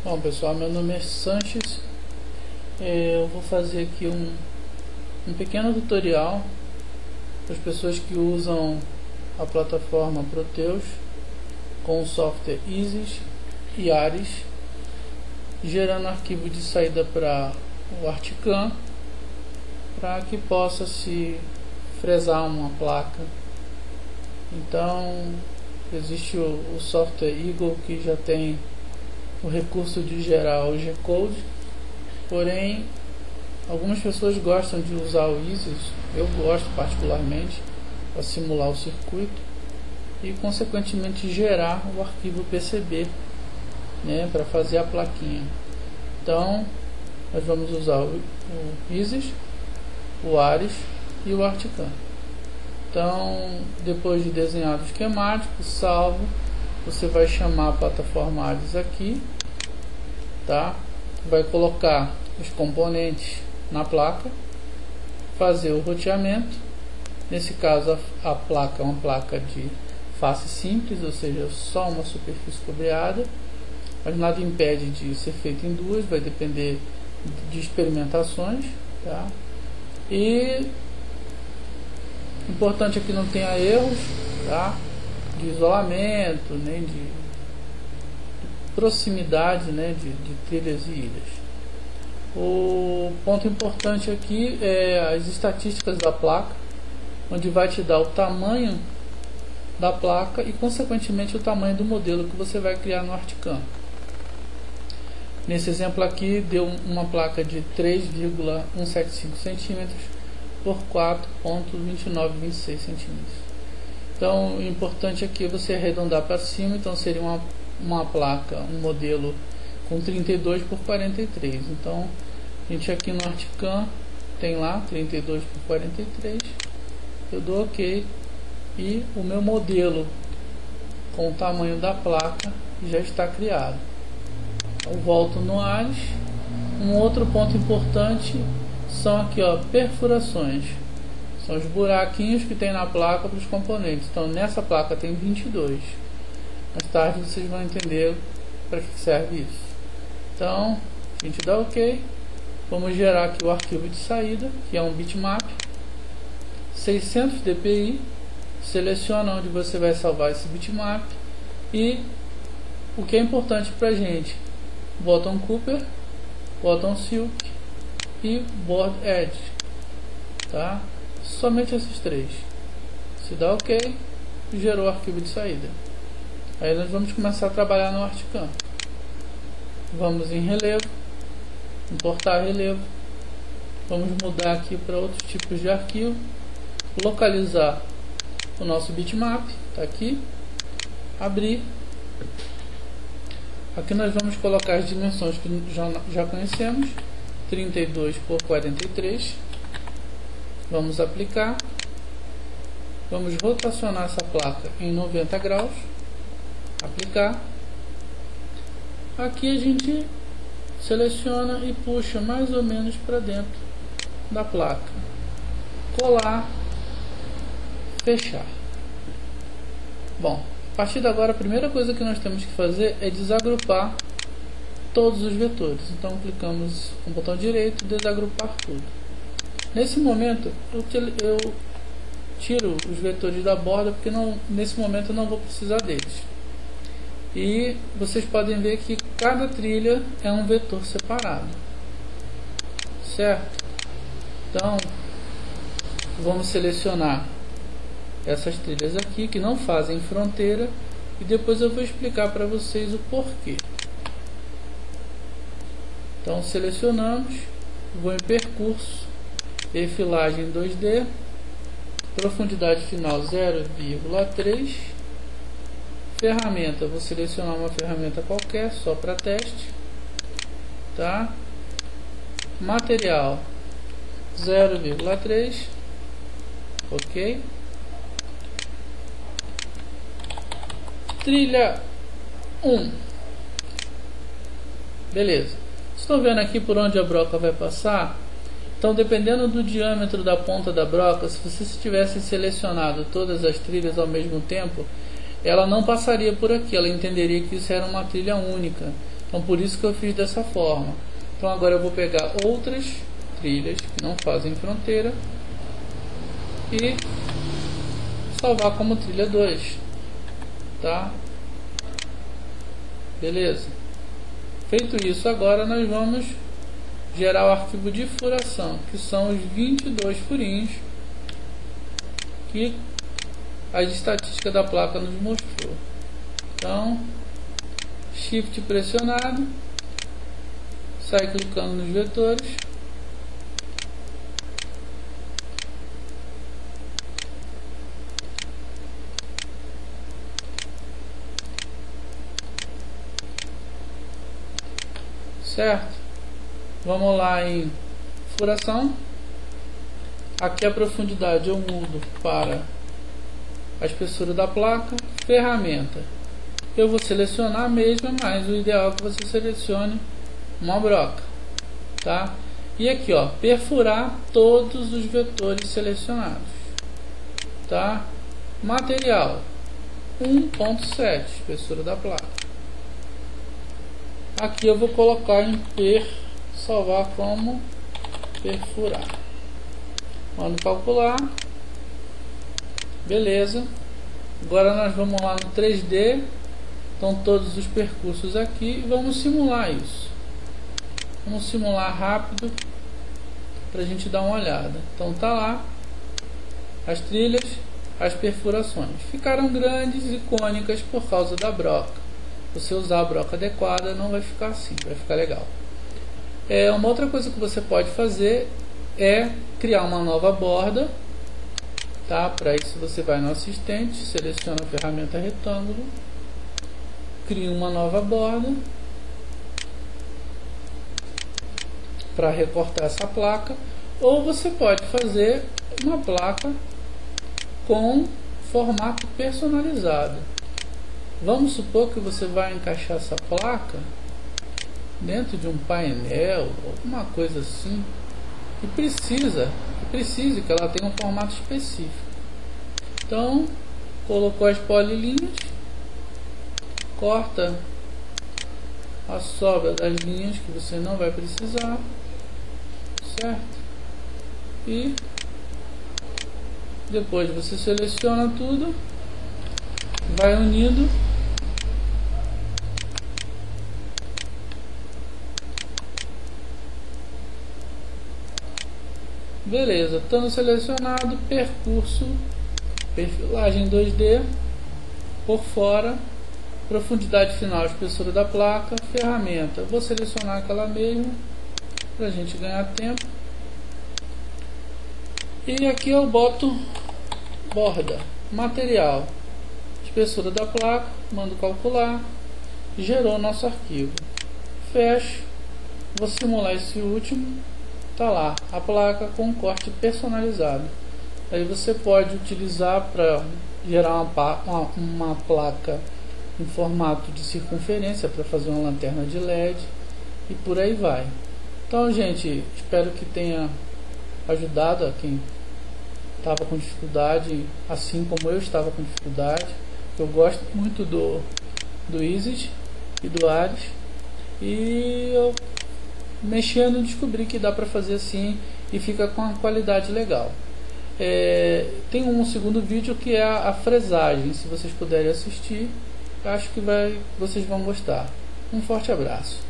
Bom pessoal, meu nome é Sanches. Eu vou fazer aqui um pequeno tutorial para as pessoas que usam a plataforma Proteus com o software Isis e Ares, gerando arquivo de saída para o Articam, para que possa se fresar uma placa. Então existe o software Eagle, que já tem o recurso de gerar o G-Code, porém algumas pessoas gostam de usar o Isis. Eu gosto particularmente para simular o circuito e consequentemente gerar o arquivo PCB, né, para fazer a plaquinha. Então nós vamos usar o Isis, o Ares e o Articam. Então, depois de desenhado o esquemático, salvo, você vai chamar a plataforma Ares aqui, tá? Vai colocar os componentes na placa, fazer o roteamento. Nesse caso a placa é uma placa de face simples, ou seja, só uma superfície cobreada, mas nada impede de ser feito em duas, vai depender de experimentações, tá? E importante é que não tenha erros, tá? De isolamento, nem de proximidade, né? de trilhas e ilhas. O ponto importante aqui é as estatísticas da placa, onde vai te dar o tamanho da placa e consequentemente o tamanho do modelo que você vai criar no Articam. Nesse exemplo aqui deu uma placa de 3,175 cm por 4,2926 cm. Então o importante aqui é você arredondar para cima, então seria uma placa, um modelo com 32 por 43. Então a gente aqui no Articam tem lá 32 por 43, eu dou OK e o meu modelo com o tamanho da placa já está criado. Eu volto no Ares. Um outro ponto importante são aqui, ó, perfurações. São os buraquinhos que tem na placa para os componentes. Então nessa placa tem 22. Mais tarde vocês vão entender para que serve isso. Então a gente dá OK. Vamos gerar aqui o arquivo de saída, que é um bitmap 600 dpi. Seleciona onde você vai salvar esse bitmap e o que é importante para a gente: bottom Cooper, bottom Silk e board edge, tá? Somente esses três. Se dá OK, gerou o arquivo de saída. Aí nós vamos começar a trabalhar no Articam. Vamos em relevo, importar relevo. Vamos mudar aqui para outros tipos de arquivo, localizar o nosso bitmap, tá aqui, abrir. Aqui nós vamos colocar as dimensões que já conhecemos, 32 por 43. Vamos aplicar. Vamos rotacionar essa placa em 90 graus. Aplicar. Aqui a gente seleciona e puxa mais ou menos para dentro da placa. Colar. Fechar. Bom, a partir de agora a primeira coisa que nós temos que fazer é desagrupar todos os vetores. Então clicamos com o botão direito, desagrupar tudo. Nesse momento eu tiro os vetores da borda, porque nesse momento eu não vou precisar deles. E vocês podem ver que cada trilha é um vetor separado, certo? Então vamos selecionar essas trilhas aqui que não fazem fronteira e depois eu vou explicar para vocês o porquê. Então selecionamos, vou em percurso, perfilagem 2D, profundidade final 0,3, ferramenta, vou selecionar uma ferramenta qualquer só para teste, tá? Material 0,3, OK. Trilha 1. Beleza. Estão vendo aqui por onde a broca vai passar? Então, dependendo do diâmetro da ponta da broca, se vocês tivessem selecionado todas as trilhas ao mesmo tempo, ela não passaria por aqui, ela entenderia que isso era uma trilha única. Então por isso que eu fiz dessa forma. Então agora eu vou pegar outras trilhas que não fazem fronteira e salvar como trilha 2, tá? Beleza. Feito isso, agora nós vamos gerar o arquivo de furação, que são os 22 furinhos que a estatística da placa nos mostrou. Então, Shift pressionado, sai clicando nos vetores, certo? Vamos lá em furação. Aqui a profundidade eu mudo para a espessura da placa. Ferramenta, eu vou selecionar a mesma, mas o ideal é que você selecione uma broca, tá? E aqui, ó, perfurar todos os vetores selecionados, tá? Material 1.7, espessura da placa. Aqui eu vou colocar em salvar como perfurar. Mando calcular. Beleza. Agora nós vamos lá no 3D. Estão todos os percursos aqui e vamos simular isso. Vamos simular rápido para a gente dar uma olhada. Então tá lá as trilhas, as perfurações. Ficaram grandes e cônicas por causa da broca. Se você usar a broca adequada, não vai ficar assim, vai ficar legal. Uma outra coisa que você pode fazer é criar uma nova borda, tá? Para isso você vai no assistente, seleciona a ferramenta retângulo, cria uma nova borda para recortar essa placa, ou você pode fazer uma placa com formato personalizado. Vamos supor que você vai encaixar essa placa dentro de um painel, alguma coisa assim, e precise que ela tenha um formato específico. Então, colocou as polilinhas, corta a sobra das linhas que você não vai precisar, certo? E depois você seleciona tudo, vai unindo. Beleza, estando selecionado, percurso, perfilagem 2D, por fora, profundidade final, espessura da placa, ferramenta, vou selecionar aquela mesma, para a gente ganhar tempo, e aqui eu boto borda, material, espessura da placa, mando calcular, gerou nosso arquivo, fecho, vou simular esse último. Tá lá a placa com corte personalizado. Aí você pode utilizar para gerar uma placa em formato de circunferência para fazer uma lanterna de LED e por aí vai. Então, gente, espero que tenha ajudado a quem estava com dificuldade, assim como eu estava com dificuldade. Eu gosto muito do Easy e do Ares, e eu mexendo descobri que dá para fazer assim e fica com uma qualidade legal. Tem um segundo vídeo que é a fresagem, se vocês puderem assistir, acho que vocês vão gostar. Um forte abraço.